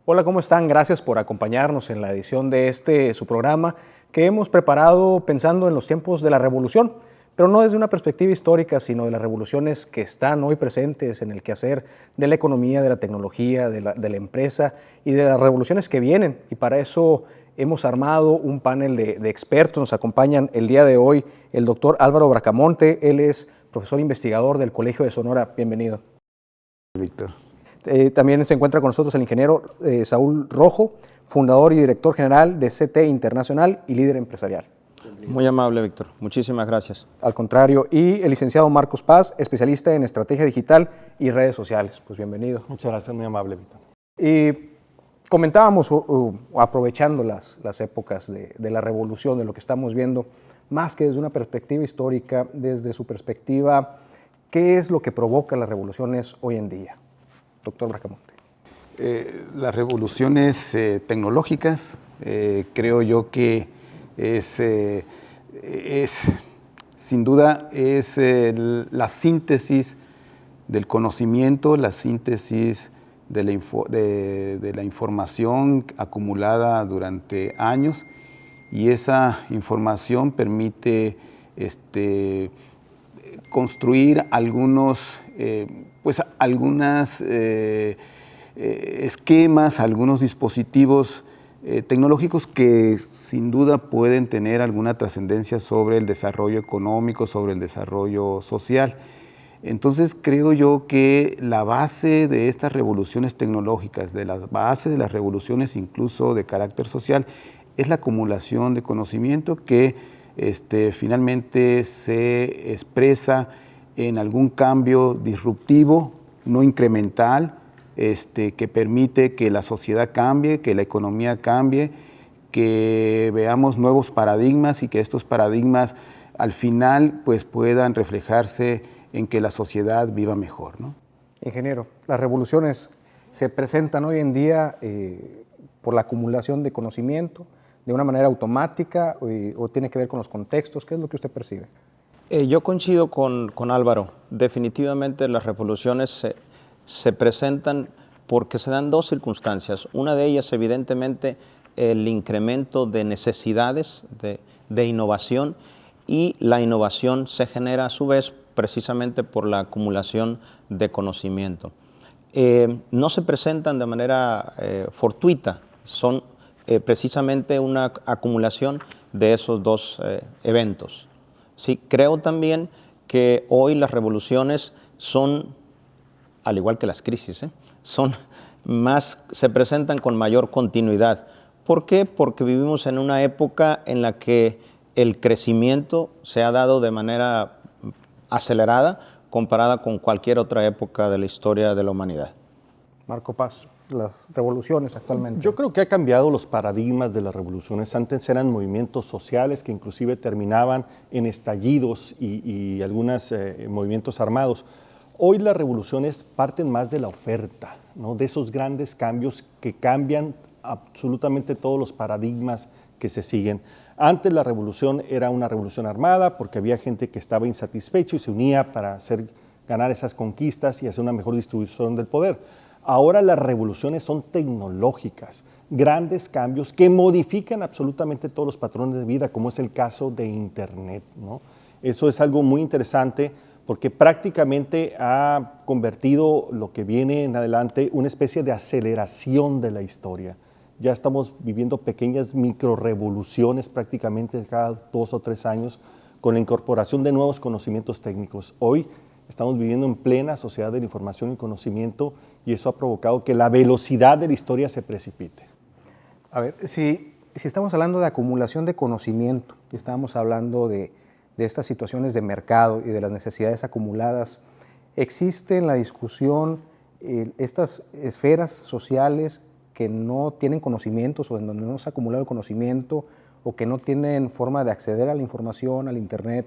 Hola, ¿cómo están? Gracias por acompañarnos en la edición de su programa que hemos preparado pensando en los tiempos de la revolución, pero no desde una perspectiva histórica, sino de las revoluciones que están hoy presentes en el quehacer de la economía, de la tecnología, de la empresa y de las revoluciones que vienen. Y para eso hemos armado un panel de expertos. Nos acompañan el día de hoy el doctor Álvaro Bracamonte. Él es profesor investigador del Colegio de Sonora. Bienvenido. Víctor. También se encuentra con nosotros el ingeniero Saúl Rojo, fundador y director general de CT Internacional y líder empresarial. Muy amable, Víctor. Muchísimas gracias. Al contrario. Y el licenciado Marcos Paz, especialista en estrategia digital y redes sociales. Pues bienvenido. Muchas gracias, muy amable, Víctor. Y comentábamos, aprovechando las épocas de la revolución, de lo que estamos viendo, más que desde una perspectiva histórica, desde su perspectiva, ¿qué es lo que provoca las revoluciones hoy en día? Doctor Bracamonte. Las revoluciones tecnológicas, creo yo que sin duda, es la síntesis del conocimiento, la síntesis de la información acumulada durante años, y esa información permite construir algunos esquemas, algunos dispositivos tecnológicos que sin duda pueden tener alguna trascendencia sobre el desarrollo económico, sobre el desarrollo social. Entonces creo yo que la base de estas revoluciones tecnológicas, de la base de las revoluciones incluso de carácter social, es la acumulación de conocimiento que finalmente se expresa en algún cambio disruptivo, no incremental, que permite que la sociedad cambie, que la economía cambie, que veamos nuevos paradigmas y que estos paradigmas al final pues puedan reflejarse en que la sociedad viva mejor, ¿no? Ingeniero, las revoluciones se presentan hoy en día por la acumulación de conocimiento, de una manera automática o tiene que ver con los contextos. ¿Qué es lo que usted percibe? Yo coincido con Álvaro. Definitivamente las revoluciones se presentan porque se dan dos circunstancias. Una de ellas, evidentemente, el incremento de necesidades de innovación, y la innovación se genera a su vez precisamente por la acumulación de conocimiento. No se presentan de manera fortuita, son precisamente una acumulación de esos dos eventos. Sí, creo también que hoy las revoluciones son, al igual que las crisis, se presentan con mayor continuidad. ¿Por qué? Porque vivimos en una época en la que el crecimiento se ha dado de manera acelerada comparada con cualquier otra época de la historia de la humanidad. Marco Paz, las revoluciones actualmente. Yo creo que ha cambiado los paradigmas de las revoluciones. Antes eran movimientos sociales que inclusive terminaban en estallidos y algunos movimientos armados. Hoy las revoluciones parten más de la oferta, ¿no? De esos grandes cambios que cambian absolutamente todos los paradigmas que se siguen. Antes la revolución era una revolución armada porque había gente que estaba insatisfecho y se unía para ganar esas conquistas y hacer una mejor distribución del poder. Ahora las revoluciones son tecnológicas, grandes cambios que modifican absolutamente todos los patrones de vida, como es el caso de Internet, ¿no? Eso es algo muy interesante porque prácticamente ha convertido lo que viene en adelante una especie de aceleración de la historia. Ya estamos viviendo pequeñas microrevoluciones prácticamente cada 2 o 3 años con la incorporación de nuevos conocimientos técnicos. Hoy estamos viviendo en plena sociedad de la información y conocimiento y eso ha provocado que la velocidad de la historia se precipite. A ver, si estamos hablando de acumulación de conocimiento, y estamos hablando de estas situaciones de mercado y de las necesidades acumuladas, ¿existe en la discusión estas esferas sociales que no tienen conocimientos o en donde no se ha acumulado conocimiento o que no tienen forma de acceder a la información, al Internet?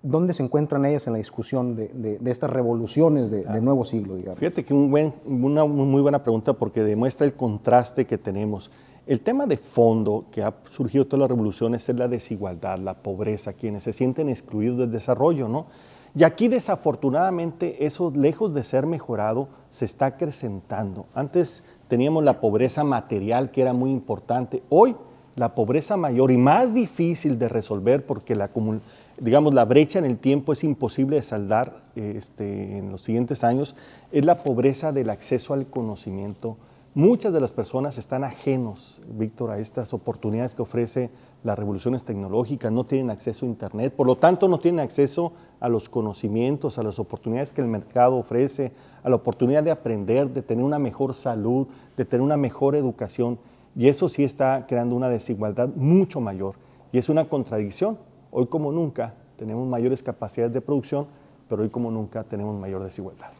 ¿Dónde se encuentran ellas en la discusión de estas revoluciones de nuevo siglo, digamos? Fíjate que una muy buena pregunta porque demuestra el contraste que tenemos. El tema de fondo que ha surgido todas las revoluciones es la desigualdad, la pobreza, quienes se sienten excluidos del desarrollo, ¿no? Y aquí desafortunadamente eso, lejos de ser mejorado, se está acrecentando. Antes teníamos la pobreza material, que era muy importante. Hoy la pobreza mayor y más difícil de resolver, porque la brecha en el tiempo es imposible de saldar en los siguientes años, es la pobreza del acceso al conocimiento. Muchas de las personas están ajenos, Víctor, a estas oportunidades que ofrece las revoluciones tecnológicas, no tienen acceso a Internet, por lo tanto no tienen acceso a los conocimientos, a las oportunidades que el mercado ofrece, a la oportunidad de aprender, de tener una mejor salud, de tener una mejor educación, y eso sí está creando una desigualdad mucho mayor, y es una contradicción. Hoy como nunca tenemos mayores capacidades de producción, pero hoy como nunca tenemos mayor desigualdad.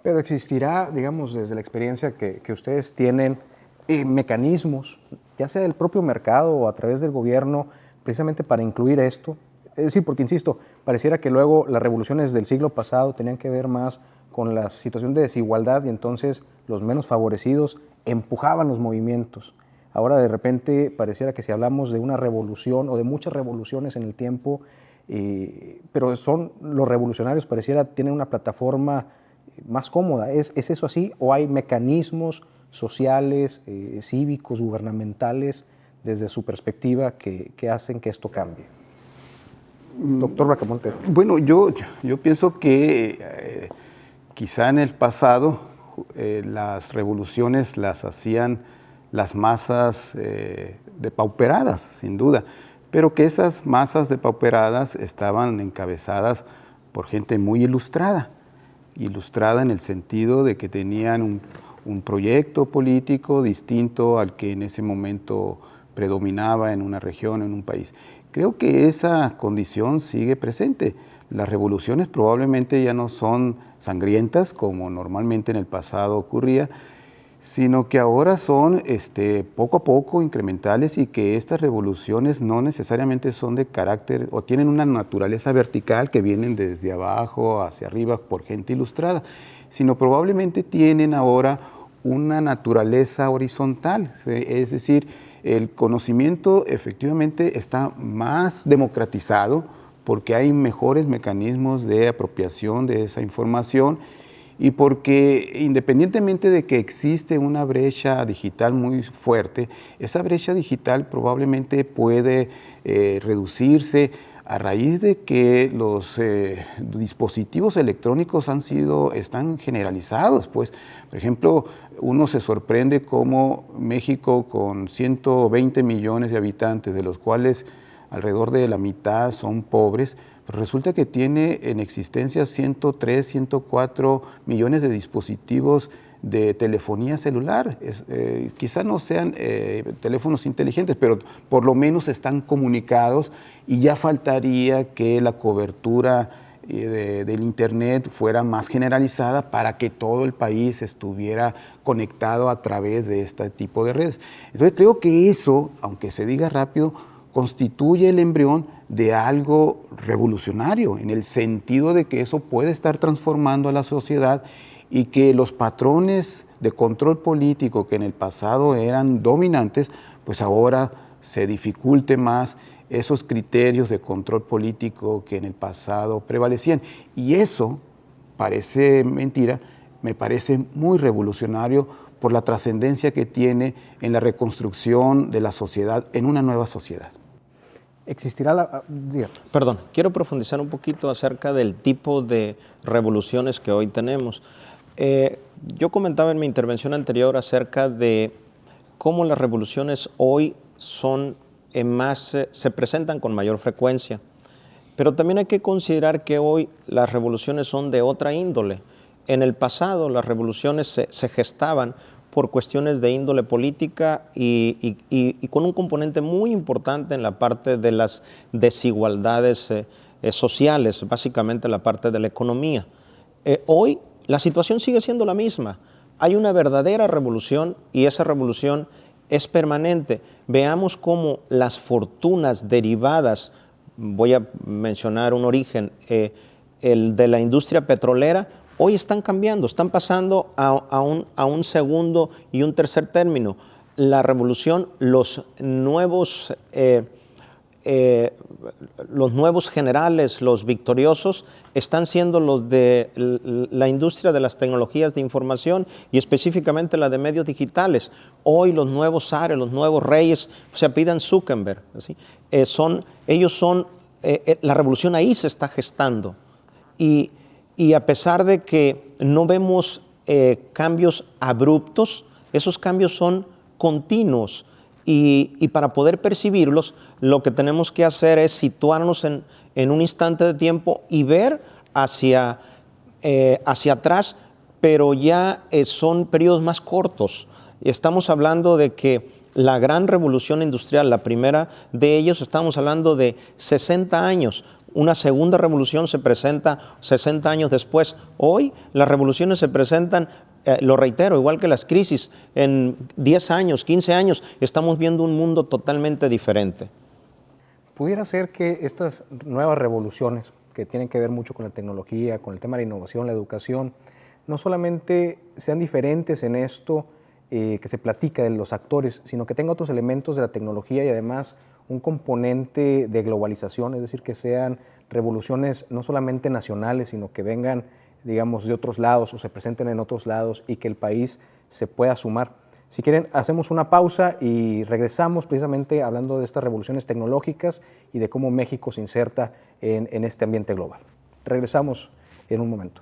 Pero existirá, digamos, desde la experiencia que ustedes tienen, mecanismos, ya sea del propio mercado o a través del gobierno, precisamente para incluir esto. Es decir, porque insisto, pareciera que luego las revoluciones del siglo pasado tenían que ver más con la situación de desigualdad y entonces los menos favorecidos empujaban los movimientos. Ahora de repente pareciera que si hablamos de una revolución o de muchas revoluciones en el tiempo, pero son los revolucionarios, pareciera tienen una plataforma más cómoda. ¿Es eso así o hay mecanismos sociales, cívicos, gubernamentales, desde su perspectiva, que hacen que esto cambie? Doctor Bracamonte. Bueno, yo pienso que quizá en el pasado las revoluciones las hacían las masas depauperadas, sin duda, pero que esas masas depauperadas estaban encabezadas por gente muy ilustrada en el sentido de que tenían un proyecto político distinto al que en ese momento predominaba en una región, en un país. Creo que esa condición sigue presente. Las revoluciones probablemente ya no son sangrientas como normalmente en el pasado ocurría, sino que ahora son poco a poco incrementales y que estas revoluciones no necesariamente son de carácter o tienen una naturaleza vertical que vienen desde abajo hacia arriba por gente ilustrada, sino probablemente tienen ahora una naturaleza horizontal, es decir, el conocimiento efectivamente está más democratizado porque hay mejores mecanismos de apropiación de esa información y porque independientemente de que existe una brecha digital muy fuerte, esa brecha digital probablemente puede reducirse a raíz de que los dispositivos electrónicos están generalizados. Pues, por ejemplo, uno se sorprende cómo México, con 120 millones de habitantes, de los cuales alrededor de la mitad son pobres, resulta que tiene en existencia 103, 104 millones de dispositivos de telefonía celular. Quizá no sean teléfonos inteligentes, pero por lo menos están comunicados y ya faltaría que la cobertura del Internet fuera más generalizada para que todo el país estuviera conectado a través de este tipo de redes. Entonces creo que eso, aunque se diga rápido, constituye el embrión de algo revolucionario, en el sentido de que eso puede estar transformando a la sociedad y que los patrones de control político que en el pasado eran dominantes, pues ahora se dificulte más esos criterios de control político que en el pasado prevalecían. Y eso, parece mentira, me parece muy revolucionario por la trascendencia que tiene en la reconstrucción de la sociedad, en una nueva sociedad. ¿Existirá Perdón, quiero profundizar un poquito acerca del tipo de revoluciones que hoy tenemos. Yo comentaba en mi intervención anterior acerca de cómo las revoluciones hoy son se presentan con mayor frecuencia, pero también hay que considerar que hoy las revoluciones son de otra índole. En el pasado las revoluciones se gestaban por cuestiones de índole política y con un componente muy importante en la parte de las desigualdades sociales, básicamente la parte de la economía. Hoy la situación sigue siendo la misma. Hay una verdadera revolución y esa revolución es permanente. Veamos cómo las fortunas derivadas, voy a mencionar un origen, el de la industria petrolera, hoy están cambiando, están pasando a un segundo y un tercer término. La revolución, los nuevos los nuevos generales, los victoriosos, están siendo los de la industria de las tecnologías de información y específicamente la de medios digitales. Hoy los nuevos zares, los nuevos reyes, se apellidan Zuckerberg, ¿sí? La revolución ahí se está gestando. Y a pesar de que no vemos cambios abruptos, esos cambios son continuos. Y para poder percibirlos, lo que tenemos que hacer es situarnos en un instante de tiempo y ver hacia atrás, pero ya son periodos más cortos. Estamos hablando de que la gran revolución industrial, la primera de ellos, estamos hablando de 60 años. Una segunda revolución se presenta 60 años después. Hoy las revoluciones se presentan, lo reitero, igual que las crisis, en 10 años, 15 años, estamos viendo un mundo totalmente diferente. ¿Pudiera ser que estas nuevas revoluciones, que tienen que ver mucho con la tecnología, con el tema de la innovación, la educación, no solamente sean diferentes en esto que se platica de los actores, sino que tenga otros elementos de la tecnología y además un componente de globalización, es decir, que sean revoluciones no solamente nacionales, sino que vengan, digamos, de otros lados o se presenten en otros lados y que el país se pueda sumar? Si quieren, hacemos una pausa y regresamos precisamente hablando de estas revoluciones tecnológicas y de cómo México se inserta en este ambiente global. Regresamos en un momento.